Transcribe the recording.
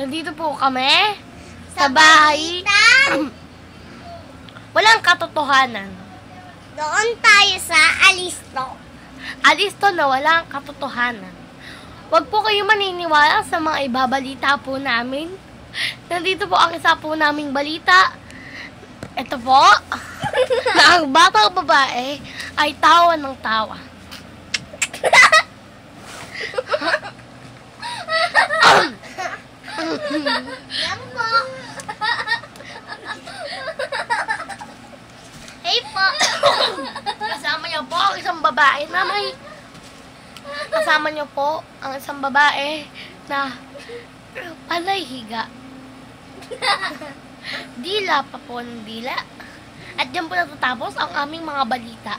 Nandito po kami sa bahay. Walang katotohanan. Doon tayo sa Alisto. Alisto na walang katotohanan. Huwag po kayo maniniwala sa mga ibabalita po namin. Nandito po ang isa po naming balita. Ito po, na ang batang babae ay tawa ng tawa. Yan po. Hey po. Kasama niyo po ang isang babae na may... Kasama niyo po ang isang babae na palay higa. Dila pa po ng dila. At diyan po natatapos ang aming mga balita.